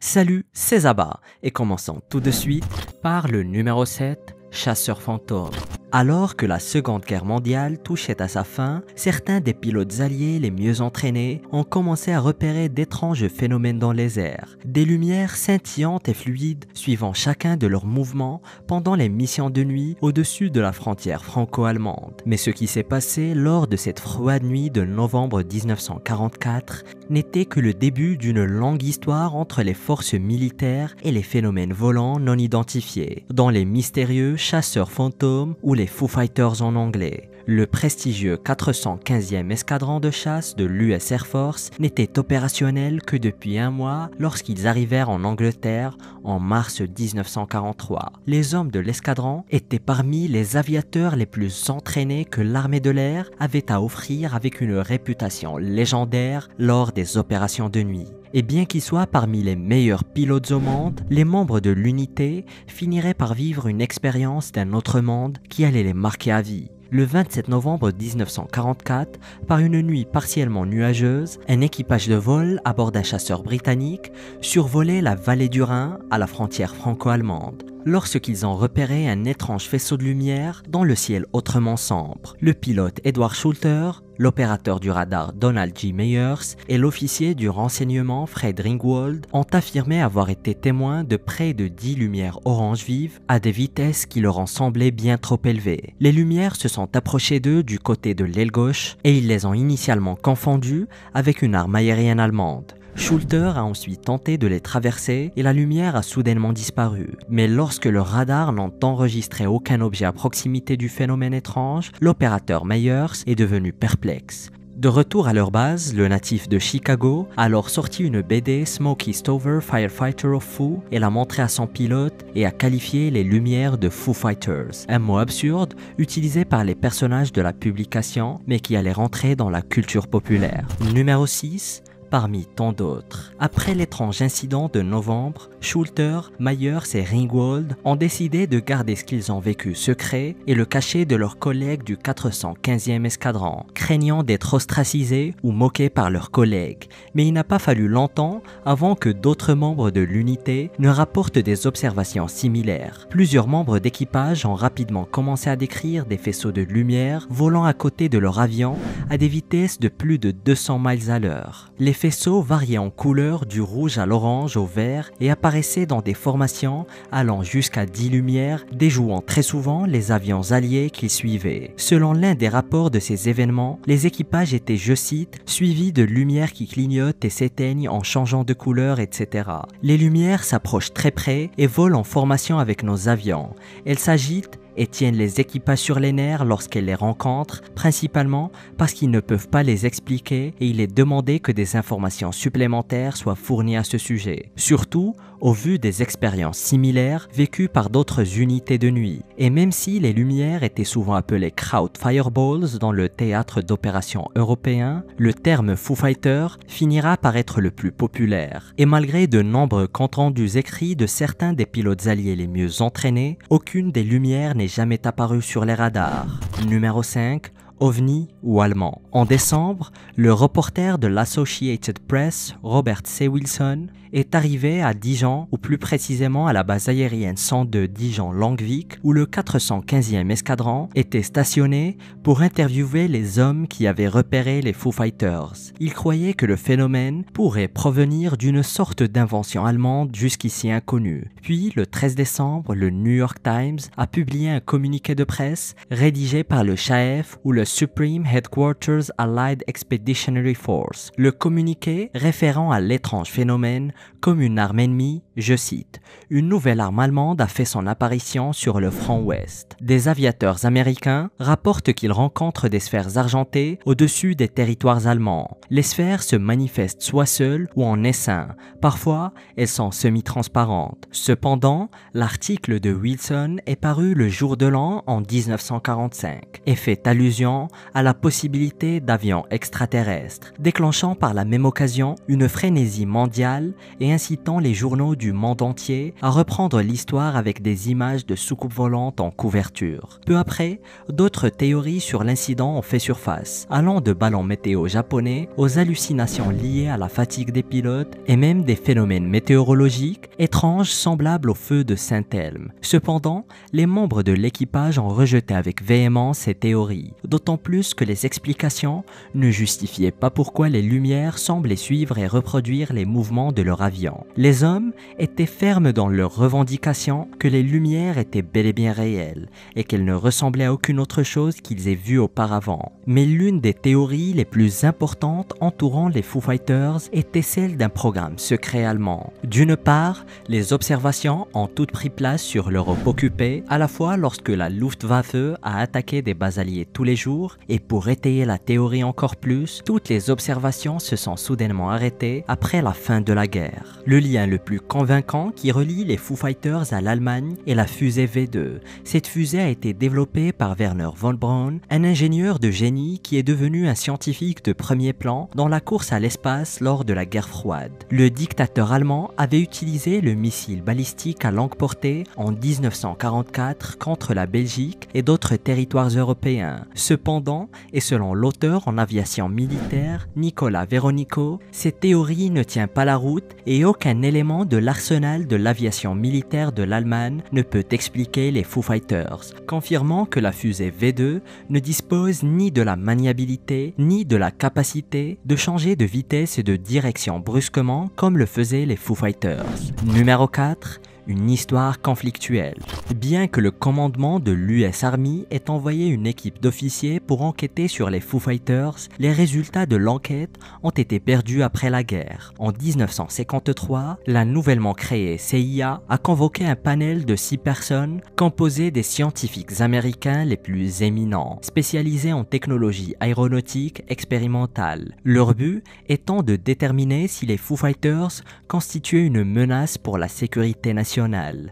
Salut, c'est Zaba, et commençons tout de suite par le numéro 7, Chasseurs fantômes. Alors que la Seconde Guerre mondiale touchait à sa fin, certains des pilotes alliés les mieux entraînés ont commencé à repérer d'étranges phénomènes dans les airs. Des lumières scintillantes et fluides suivant chacun de leurs mouvements pendant les missions de nuit au-dessus de la frontière franco-allemande. Mais ce qui s'est passé lors de cette froide nuit de novembre 1944 n'était que le début d'une longue histoire entre les forces militaires et les phénomènes volants non identifiés, dans les mystérieux chasseurs fantômes ou les Foo Fighters en anglais. Le prestigieux 415e escadron de chasse de l'US Air Force n'était opérationnel que depuis un mois lorsqu'ils arrivèrent en Angleterre en mars 1943. Les hommes de l'escadron étaient parmi les aviateurs les plus entraînés que l'armée de l'air avait à offrir, avec une réputation légendaire lors des opérations de nuit. Et bien qu'ils soient parmi les meilleurs pilotes au monde, les membres de l'unité finiraient par vivre une expérience d'un autre monde qui allait les marquer à vie. Le 27 novembre 1944, par une nuit partiellement nuageuse, un équipage de vol à bord d'un chasseur britannique survolait la vallée du Rhin à la frontière franco-allemande, lorsqu'ils ont repéré un étrange faisceau de lumière dans le ciel autrement sombre. Le pilote Edward Schulter, l'opérateur du radar Donald G. Meyers et l'officier du renseignement Fred Ringwald ont affirmé avoir été témoins de près de 10 lumières orange vives à des vitesses qui leur ont semblé bien trop élevées. Les lumières se sont approchées d'eux du côté de l'aile gauche et ils les ont initialement confondues avec une arme aérienne allemande. Schulter a ensuite tenté de les traverser et la lumière a soudainement disparu. Mais lorsque le radar n'a enregistré aucun objet à proximité du phénomène étrange, l'opérateur Meyers est devenu perplexe. De retour à leur base, le natif de Chicago a alors sorti une BD Smokey Stover Firefighter of Foo et l'a montré à son pilote et a qualifié les lumières de Foo Fighters, un mot absurde utilisé par les personnages de la publication mais qui allait rentrer dans la culture populaire. Numéro 6, parmi tant d'autres. Après l'étrange incident de novembre, Schulter, Meyers et Ringwald ont décidé de garder ce qu'ils ont vécu secret et le cacher de leurs collègues du 415e escadron, craignant d'être ostracisés ou moqués par leurs collègues. Mais il n'a pas fallu longtemps avant que d'autres membres de l'unité ne rapportent des observations similaires. Plusieurs membres d'équipage ont rapidement commencé à décrire des faisceaux de lumière volant à côté de leur avion à des vitesses de plus de 200 miles à l'heure. Les faisceaux variaient en couleur du rouge à l'orange au vert et apparaissaient dans des formations allant jusqu'à 10 lumières, déjouant très souvent les avions alliés qu'ils suivaient. Selon l'un des rapports de ces événements, les équipages étaient, je cite, suivis de lumières qui clignotent et s'éteignent en changeant de couleur, etc. Les lumières s'approchent très près et volent en formation avec nos avions. Elles s'agitent et tiennent les équipages sur les nerfs lorsqu'elles les rencontrent, principalement parce qu'ils ne peuvent pas les expliquer et il est demandé que des informations supplémentaires soient fournies à ce sujet. Surtout au vu des expériences similaires vécues par d'autres unités de nuit. Et même si les lumières étaient souvent appelées Crowd Fireballs dans le théâtre d'opérations européen, le terme Foo Fighter finira par être le plus populaire. Et malgré de nombreux comptes rendus écrits de certains des pilotes alliés les mieux entraînés, aucune des lumières n'est jamais apparue sur les radars. Numéro 5. OVNI ou allemand. En décembre, le reporter de l'Associated Press, Robert C. Wilson, est arrivé à Dijon, ou plus précisément à la base aérienne 102 Dijon-Langwick, où le 415e escadron était stationné pour interviewer les hommes qui avaient repéré les Foo Fighters. Il croyait que le phénomène pourrait provenir d'une sorte d'invention allemande jusqu'ici inconnue. Puis, le 13 décembre, le New York Times a publié un communiqué de presse rédigé par le SHAEF ou le Supreme Headquarters Allied Expeditionary Force. Le communiqué référant à l'étrange phénomène comme une arme ennemie, je cite, « Une nouvelle arme allemande a fait son apparition sur le front ouest. Des aviateurs américains rapportent qu'ils rencontrent des sphères argentées au-dessus des territoires allemands. Les sphères se manifestent soit seules ou en essaim. Parfois, elles sont semi-transparentes. Cependant, l'article de Wilson est paru le jour de l'an en 1945 et fait allusion à la possibilité d'avions extraterrestres, déclenchant par la même occasion une frénésie mondiale et et incitant les journaux du monde entier à reprendre l'histoire avec des images de soucoupes volantes en couverture. Peu après, d'autres théories sur l'incident ont fait surface, allant de ballons météo japonais aux hallucinations liées à la fatigue des pilotes et même des phénomènes météorologiques étranges semblables au feu de Saint-Elme. Cependant, les membres de l'équipage ont rejeté avec véhémence ces théories, d'autant plus que les explications ne justifiaient pas pourquoi les lumières semblaient suivre et reproduire les mouvements de leur avion. Les hommes étaient fermes dans leur revendication que les lumières étaient bel et bien réelles et qu'elles ne ressemblaient à aucune autre chose qu'ils aient vue auparavant. Mais l'une des théories les plus importantes entourant les Foo Fighters était celle d'un programme secret allemand. D'une part, les observations ont toutes pris place sur l'Europe occupée, à la fois lorsque la Luftwaffe a attaqué des bases alliées tous les jours, et pour étayer la théorie encore plus, toutes les observations se sont soudainement arrêtées après la fin de la guerre. Le lien le plus convaincant qui relie les Foo Fighters à l'Allemagne est la fusée V2. Cette fusée a été développée par Werner von Braun, un ingénieur de génie qui est devenu un scientifique de premier plan dans la course à l'espace lors de la guerre froide. Le dictateur allemand avait utilisé le missile balistique à longue portée en 1944 contre la Belgique et d'autres territoires européens. Cependant, et selon l'auteur en aviation militaire, Nicolas Veronico, cette théorie ne tient pas la route et aucun élément de l'arsenal de l'aviation militaire de l'Allemagne ne peut expliquer les Foo Fighters, confirmant que la fusée V2 ne dispose ni de la maniabilité ni de la capacité de changer de vitesse et de direction brusquement comme le faisaient les Foo Fighters. Numéro 4. Une histoire conflictuelle. Bien que le commandement de l'US Army ait envoyé une équipe d'officiers pour enquêter sur les Foo Fighters, les résultats de l'enquête ont été perdus après la guerre. En 1953, la nouvellement créée CIA a convoqué un panel de 6 personnes composé des scientifiques américains les plus éminents, spécialisés en technologie aéronautique expérimentale. Leur but étant de déterminer si les Foo Fighters constituaient une menace pour la sécurité nationale.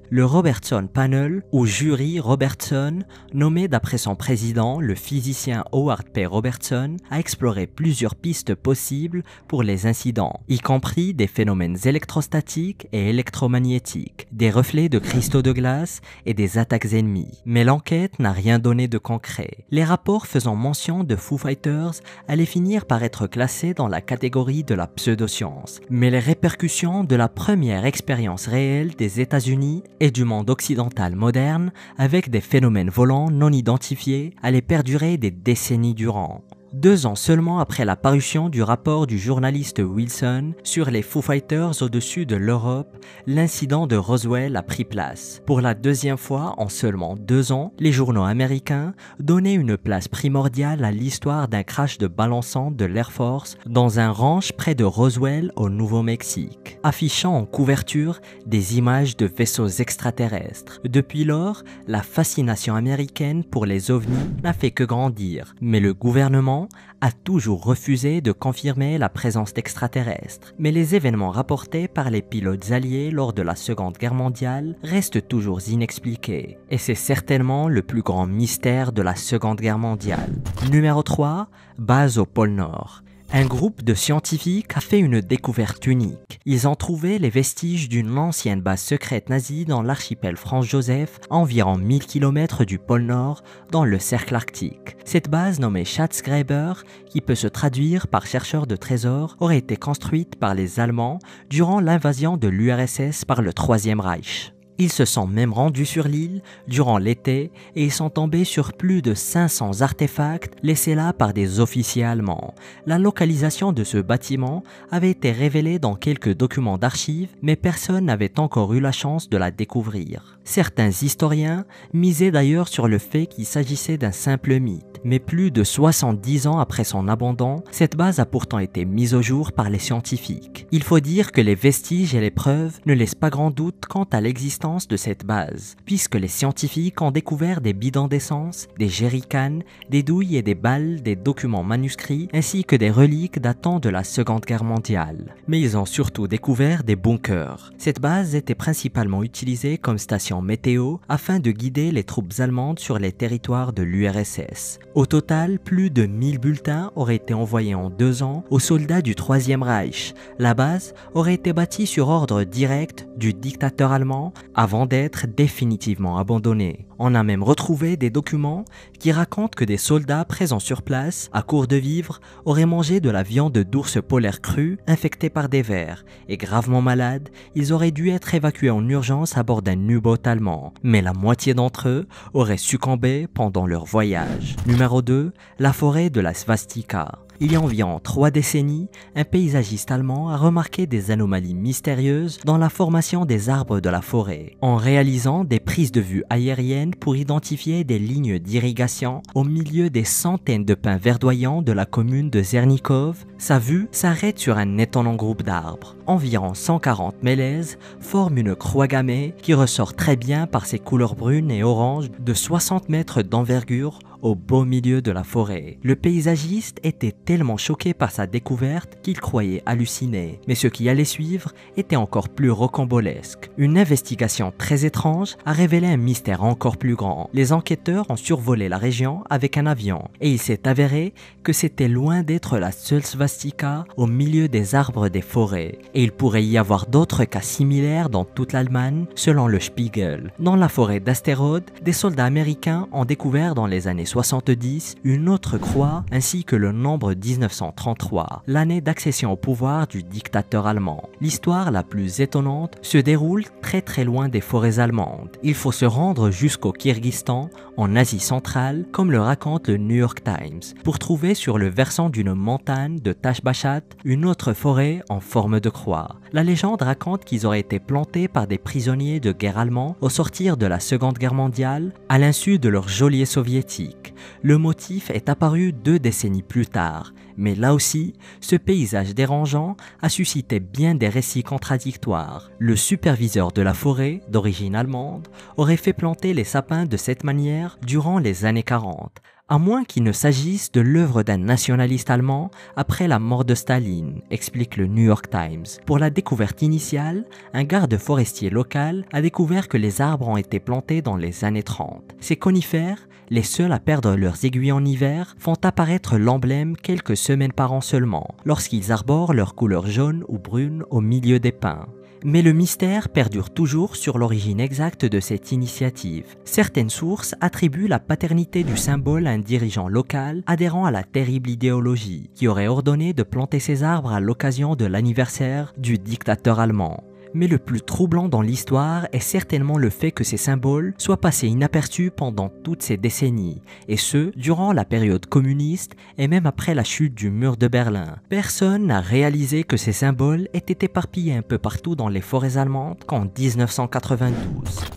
Le Robertson Panel, ou jury Robertson, nommé d'après son président, le physicien Howard P. Robertson, a exploré plusieurs pistes possibles pour les incidents, y compris des phénomènes électrostatiques et électromagnétiques, des reflets de cristaux de glace et des attaques ennemies. Mais l'enquête n'a rien donné de concret. Les rapports faisant mention de Foo Fighters allaient finir par être classés dans la catégorie de la pseudoscience. Mais les répercussions de la première expérience réelle des États-Unis et du monde occidental moderne avec des phénomènes volants non identifiés allaient perdurer des décennies durant. 2 ans seulement après la parution du rapport du journaliste Wilson sur les Foo Fighters au-dessus de l'Europe, l'incident de Roswell a pris place. Pour la deuxième fois en seulement 2 ans, les journaux américains donnaient une place primordiale à l'histoire d'un crash de balancement de l'Air Force dans un ranch près de Roswell au Nouveau-Mexique, affichant en couverture des images de vaisseaux extraterrestres. Depuis lors, la fascination américaine pour les ovnis n'a fait que grandir, mais le gouvernement a toujours refusé de confirmer la présence d'extraterrestres. Mais les événements rapportés par les pilotes alliés lors de la Seconde Guerre mondiale restent toujours inexpliqués. Et c'est certainement le plus grand mystère de la Seconde Guerre mondiale. Numéro 3. Base au pôle Nord. Un groupe de scientifiques a fait une découverte unique. Ils ont trouvé les vestiges d'une ancienne base secrète nazie dans l'archipel Franz-Joseph, à environ 1000 km du pôle Nord, dans le cercle arctique. Cette base nommée Schatzgräber, qui peut se traduire par chercheur de trésors, aurait été construite par les Allemands durant l'invasion de l'URSS par le Troisième Reich. Ils se sont même rendus sur l'île durant l'été et ils sont tombés sur plus de 500 artefacts laissés là par des officiers allemands. La localisation de ce bâtiment avait été révélée dans quelques documents d'archives, mais personne n'avait encore eu la chance de la découvrir. Certains historiens misaient d'ailleurs sur le fait qu'il s'agissait d'un simple mythe. Mais plus de 70 ans après son abandon, cette base a pourtant été mise au jour par les scientifiques. Il faut dire que les vestiges et les preuves ne laissent pas grand doute quant à l'existence l'importance de cette base, puisque les scientifiques ont découvert des bidons d'essence, des jerrycans, des douilles et des balles, des documents manuscrits, ainsi que des reliques datant de la Seconde Guerre mondiale. Mais ils ont surtout découvert des bunkers. Cette base était principalement utilisée comme station météo afin de guider les troupes allemandes sur les territoires de l'URSS. Au total, plus de 1000 bulletins auraient été envoyés en 2 ans aux soldats du Troisième Reich. La base aurait été bâtie sur ordre direct du dictateur allemand avant d'être définitivement abandonnée. On a même retrouvé des documents qui racontent que des soldats présents sur place, à court de vivres, auraient mangé de la viande d'ours polaire crue infectée par des vers, et gravement malades, ils auraient dû être évacués en urgence à bord d'un U-boat allemand, mais la moitié d'entre eux auraient succombé pendant leur voyage. Numéro 2, la forêt de la Svastika. Il y a environ 3 décennies, un paysagiste allemand a remarqué des anomalies mystérieuses dans la formation des arbres de la forêt. En réalisant des prises de vue aériennes pour identifier des lignes d'irrigation au milieu des centaines de pins verdoyants de la commune de Zernikov, sa vue s'arrête sur un étonnant groupe d'arbres. Environ 140 mélèzes forment une croix gammée qui ressort très bien par ses couleurs brunes et oranges de 60 mètres d'envergure au beau milieu de la forêt. Le paysagiste était tellement choqué par sa découverte qu'il croyait halluciner, mais ce qui allait suivre était encore plus rocambolesque. Une investigation très étrange a révélé un mystère encore plus grand. Les enquêteurs ont survolé la région avec un avion et il s'est avéré que c'était loin d'être la seule svastika au milieu des arbres des forêts. Et il pourrait y avoir d'autres cas similaires dans toute l'Allemagne, selon le Spiegel. Dans la forêt d'Asterode, des soldats américains ont découvert dans les années 70 une autre croix ainsi que le nombre 1933, l'année d'accession au pouvoir du dictateur allemand. L'histoire la plus étonnante se déroule très loin des forêts allemandes. Il faut se rendre jusqu'au Kyrgyzstan, en Asie centrale, comme le raconte le New York Times, pour trouver sur le versant d'une montagne de Tashbachat une autre forêt en forme de croix. La légende raconte qu'ils auraient été plantés par des prisonniers de guerre allemands au sortir de la Seconde Guerre mondiale, à l'insu de leurs geôliers soviétiques. Le motif est apparu 2 décennies plus tard, mais là aussi, ce paysage dérangeant a suscité bien des récits contradictoires. Le superviseur de la forêt, d'origine allemande, aurait fait planter les sapins de cette manière durant les années 40, à moins qu'il ne s'agisse de l'œuvre d'un nationaliste allemand après la mort de Staline, explique le New York Times. Pour la découverte initiale, un garde forestier local a découvert que les arbres ont été plantés dans les années 30. Ces conifères, les seuls à perdre leurs aiguilles en hiver, font apparaître l'emblème quelques semaines par an seulement, lorsqu'ils arborent leur couleur jaune ou brune au milieu des pins. Mais le mystère perdure toujours sur l'origine exacte de cette initiative. Certaines sources attribuent la paternité du symbole à un dirigeant local adhérant à la terrible idéologie, qui aurait ordonné de planter ces arbres à l'occasion de l'anniversaire du dictateur allemand. Mais le plus troublant dans l'histoire est certainement le fait que ces symboles soient passés inaperçus pendant toutes ces décennies, et ce, durant la période communiste et même après la chute du mur de Berlin. Personne n'a réalisé que ces symboles étaient éparpillés un peu partout dans les forêts allemandes qu'en 1992.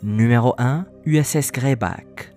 Numéro 1, USS Greyback.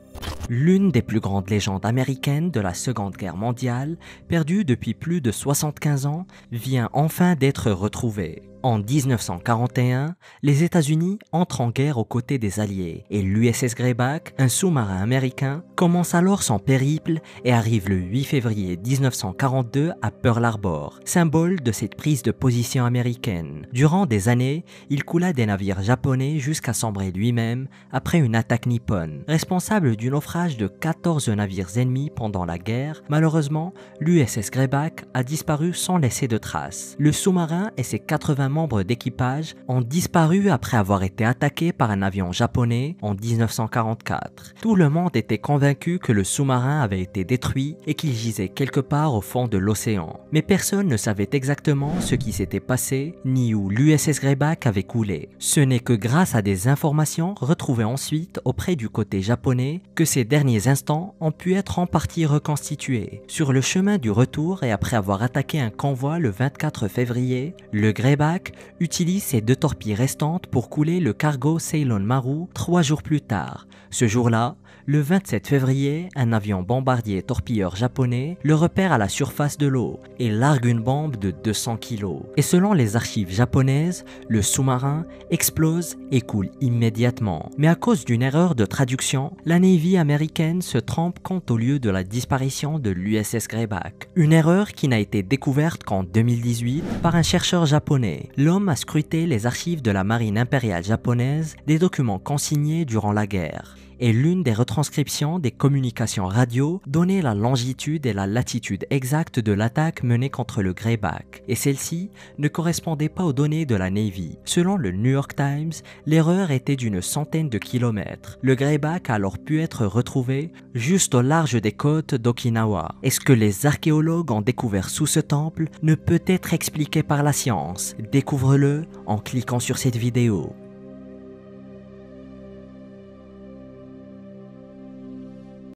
L'une des plus grandes légendes américaines de la Seconde Guerre mondiale, perdue depuis plus de 75 ans, vient enfin d'être retrouvée. En 1941, les États-Unis entrent en guerre aux côtés des Alliés et l'USS Greyback, un sous-marin américain, commence alors son périple et arrive le 8 février 1942 à Pearl Harbor, symbole de cette prise de position américaine. Durant des années, il coula des navires japonais jusqu'à sombrer lui-même après une attaque nippone. Responsable du naufrage de 14 navires ennemis pendant la guerre, malheureusement, l'USS Greyback a disparu sans laisser de traces. Le sous-marin et ses 80 membres d'équipage ont disparu après avoir été attaqués par un avion japonais en 1944. Tout le monde était convaincu que le sous-marin avait été détruit et qu'il gisait quelque part au fond de l'océan. Mais personne ne savait exactement ce qui s'était passé ni où l'USS Greyback avait coulé. Ce n'est que grâce à des informations retrouvées ensuite auprès du côté japonais que ces derniers instants ont pu être en partie reconstitués. Sur le chemin du retour et après avoir attaqué un convoi le 24 février, le Greyback Greyback utilise ses 2 torpilles restantes pour couler le cargo Ceylon Maru 3 jours plus tard. Ce jour-là, le 27 février, un avion bombardier torpilleur japonais le repère à la surface de l'eau et largue une bombe de 200 kg. Et selon les archives japonaises, le sous-marin explose et coule immédiatement. Mais à cause d'une erreur de traduction, la Navy américaine se trompe quant au lieu de la disparition de l'USS Greyback. Une erreur qui n'a été découverte qu'en 2018 par un chercheur japonais. L'homme a scruté les archives de la marine impériale japonaise, des documents consignés durant la guerre. Et l'une des retranscriptions des communications radio donnait la longitude et la latitude exacte de l'attaque menée contre le Greyback, et celle-ci ne correspondait pas aux données de la Navy. Selon le New York Times, l'erreur était d'une centaine de kilomètres. Le Greyback a alors pu être retrouvé juste au large des côtes d'Okinawa. Et ce que les archéologues ont découvert sous ce temple ne peut être expliqué par la science. Découvre-le en cliquant sur cette vidéo.